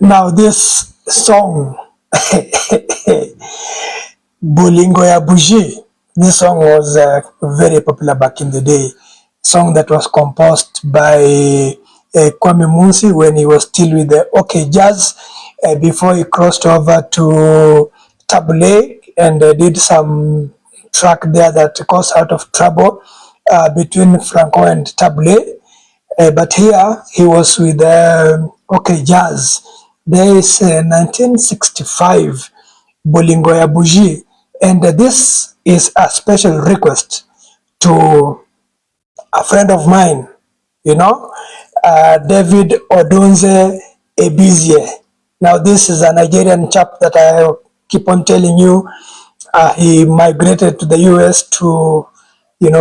Now this song, Bolingo ya bougie, this song was very popular back in the day. Song that was composed by Kwamy Munsi when he was still with the OK Jazz before he crossed over to Tabule and did some track there that caused out of trouble between Franco and Tabule. But here he was with OK Jazz. There is 1965 Bolingo ya bougie, and this is a special request to a friend of mine, David Odunze Ebizie. Now this is a Nigerian chap that I keep on telling you. He migrated to the US to,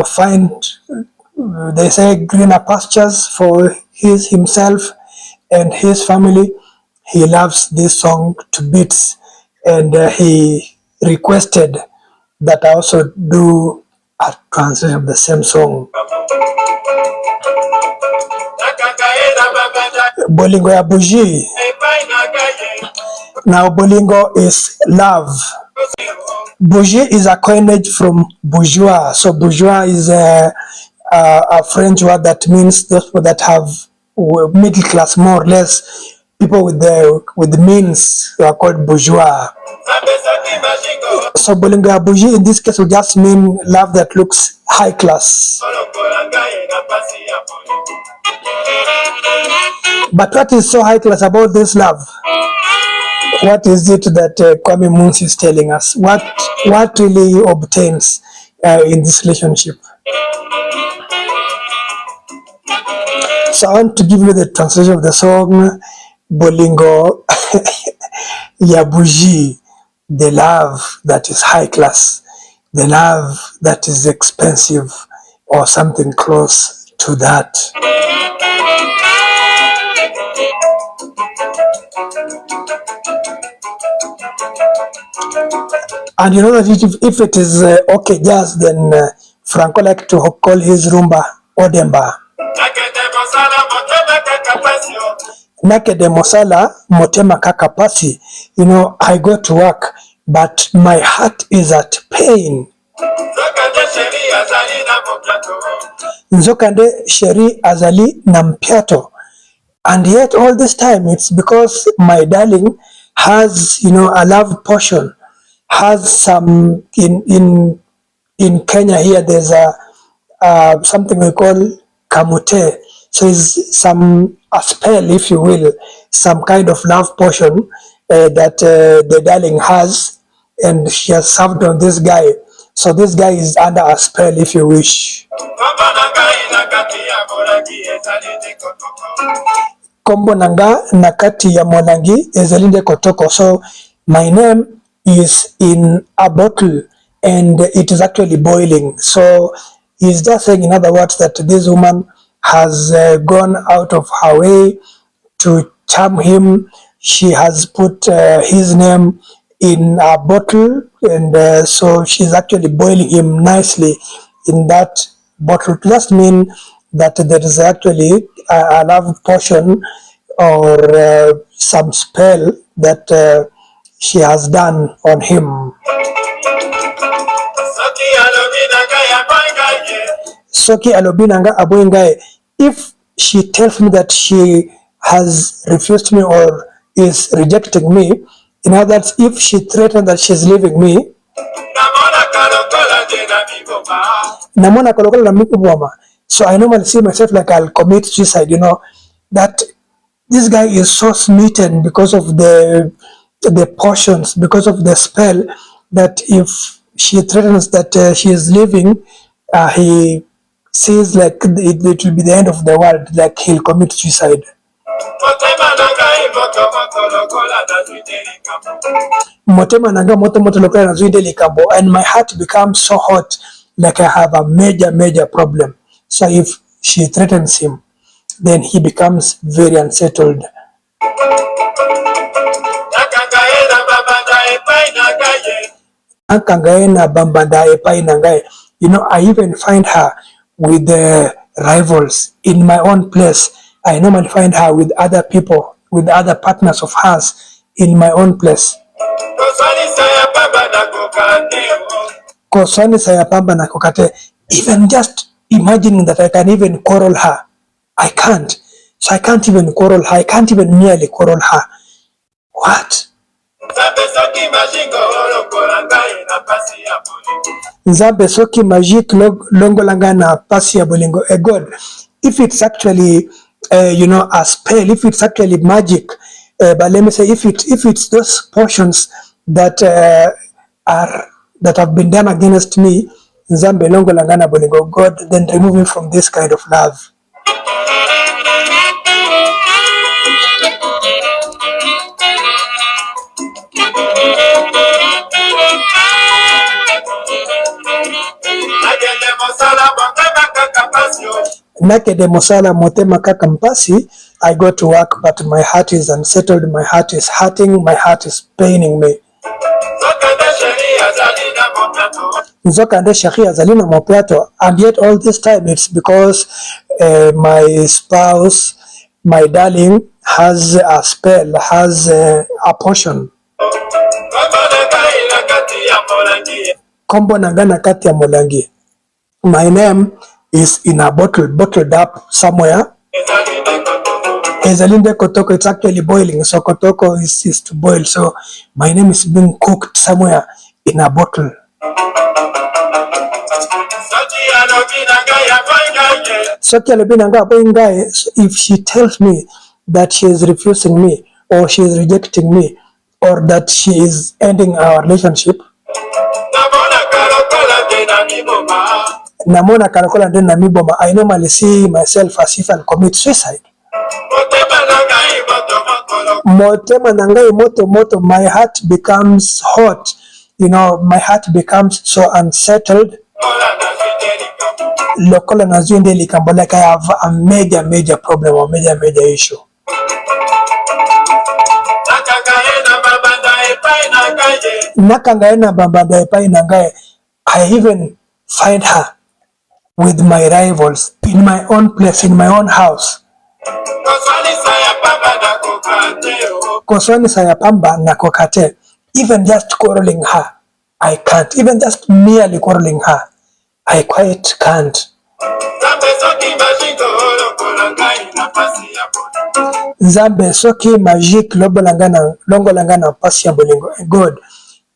find, they say, greener pastures for himself and his family. He loves this song to bits, and he requested that I also do a translation of the same song. Bolingo ya bougie. Now Bolingo is love. Bougie is a coinage from bourgeois. So bourgeois is a French word that means those people that have middle class, more or less. People with the means are called bourgeois. So Bolingo ya bougie in this case would just mean love that looks high class. But what is so high class about this love? What is it that Kwamy Munsi is telling us? What really obtains in this relationship? So I want to give you the translation of the song Bolingo ya bougie, the love that is high class, the love that is expensive, or something close to that. And you know that if it is OK Jazz, then Franco like to call his rumba Odemba. Nake de mosala motema kakapasi. I go to work, but my heart is at pain. Nzokande sheri azali na mpiato. And yet all this time it's because my darling has, a love portion, has some in Kenya here. There's something we call kamute. So it's a spell, if you will, some kind of love portion that the darling has, and she has served on this guy. So this guy is under a spell, if you wish. Kombo nanga nakati ya molangi ezalinde kotoko. So my name is in a bottle and it is actually boiling. So he's just saying, in other words, that this woman has gone out of her way to charm him. She has put his name in a bottle, and so she's actually boiling him nicely in that bottle. It just mean that there is actually a love potion or some spell that she has done on him. Soki alobinanga aboingaye. If she tells me that she has refused me or is rejecting me, in other words, if she threatens that she's leaving me, so I normally see myself like I'll commit suicide, that this guy is so smitten because of the portions, because of the spell, that if she threatens that she is leaving, he sees like it will be the end of the world, like he'll commit suicide. Motema nanga moto moto lokola na zuinde likambo, and my heart becomes so hot, like I have a major problem. So if she threatens him, then he becomes very unsettled. You know, I even find her with the rivals in my own place. I normally find her with other people, with other partners of hers in my own place. Koswani sayapamba na kokate. Even just imagining that I can even quarrel her, I can't. So I can't even quarrel her. I can't even merely quarrel her. What? Nzambe soki magique longolanga na pasi ya bolingo. God, if it's actually you know, a spell, if it's actually magic, but let me say, if it's those portions that that have been done against me, Nzambe longolanga na bolingo, God, then remove me from this kind of love. Nakede musala motema kaka mpasi. I go to work, but my heart is unsettled, my heart is hurting, my heart is paining me. Nzokande sharia zalina mopiato, and yet all this time it's because my spouse, my darling, has a spell, has a portion. Kombo nangana kati ya molangi. My name is in a bottled up somewhere. Ezalinde kotoko, it's actually boiling. So kotoko is to boil. So my name is being cooked somewhere in a bottle. If she tells me that she is refusing me, or she is rejecting me, or that she is ending our relationship, namona karakola ndeni na miboma, I normally see myself as if I'll commit suicide. Motema nangai moto, my heart becomes hot. You know, my heart becomes so unsettled. Lokola nazuende likambo, like I have a major problem or major issue. Nakangaena babanda epai nangai. I even find her with my rivals in my own place, in my own house. Koswani sayapamba na kokate. Even just quarreling her, I can't. Even just merely quarreling her, I quite can't. Nzambe soki magique longolanga na pasi ya bolingo. God,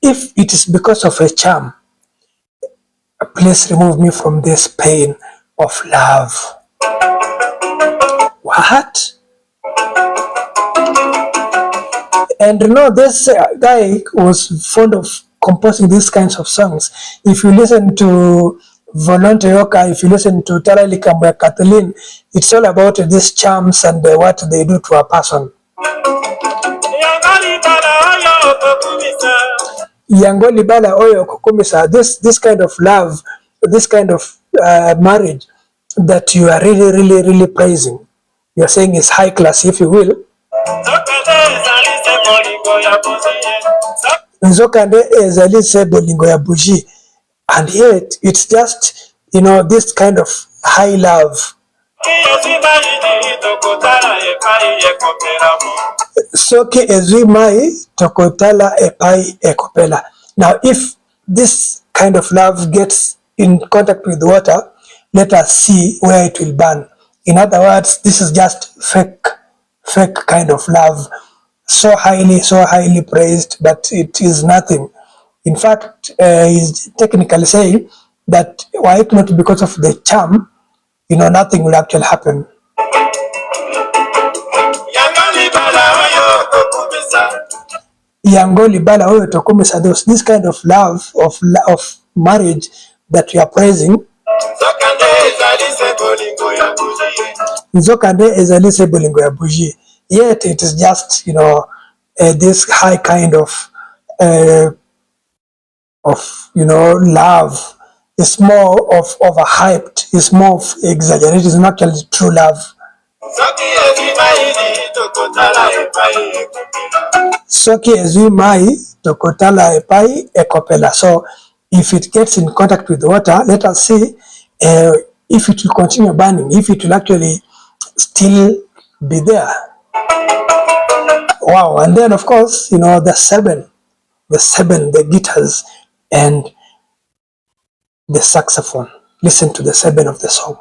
if it is because of a charm, please remove me from this pain of love. What? And you know, this guy was fond of composing these kinds of songs. If you listen to Volonte Yoka, if you listen to Tala Likambo Kathleen, it's all about these charms and what they do to a person. Yango libala oyo kukumisa. This kind of love, this kind of marriage that you are really praising. You're saying is high class, if you will. Nzokande ezali se bolingo ya bougie, and yet it's just, you know, this kind of high love. Soki ezwi mai tokotala epai ekopela. Now, if this kind of love gets in contact with water, let us see where it will burn. In other words, this is just fake kind of love, so highly praised, but it is nothing. In fact, he's technically saying that were it not because of the charm, you know, nothing will actually happen. Yango libala oyo tokumisa. This kind of love of marriage that we are praising. Nzokande ezali se bolingo ya bougie. Yet it is just, you know, this high kind of you know, love. It's more of overhyped. It's more of exaggerated. It's not actually true love. Soki ezwi mai tokotala epai ekopela. So if it gets in contact with the water, let us see if it will continue burning, if it will actually still be there. Wow. And then of course, the seven, the guitars and the saxophone. Listen to the seven of the song.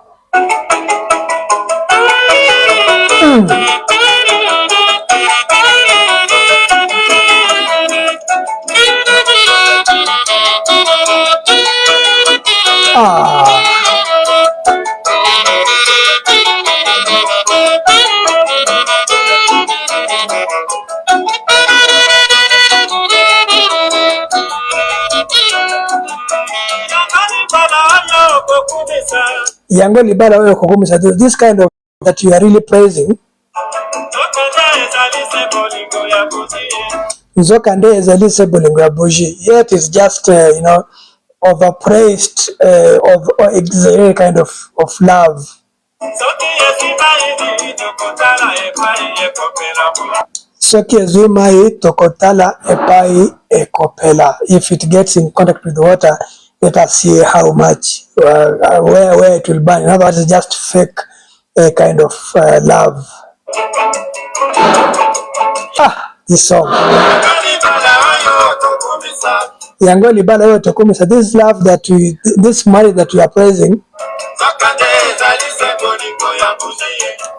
Yango libala oyo kokumisa, this kind of that you are really praising. Nzokande ezalise bolingo ya bougie. Yet is just overpraised or exagerated kind of love. Soki ezwi mai tokotala epai ekopela. If it gets in contact with the water, let us see how much, where it will burn. In other words, it's just fake kind of love. This song. Yango libala yo tokumisa. This love that this marriage that we are praising.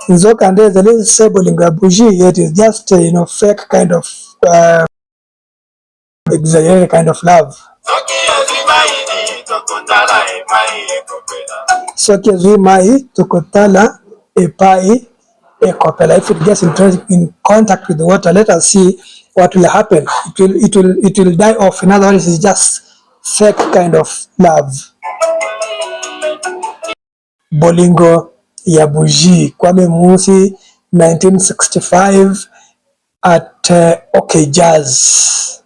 Nzokande ezalise bolingo ya bougie. It is just fake kind of exaggerated kind of love. Soki ezwi mai tokotala epai ekopela. If it gets in contact with the water, let us see what will happen. It will die off. In other words, it's just fake kind of love. Bolingo ya bougie, Kwamy Munsi, 1965 at OK Jazz.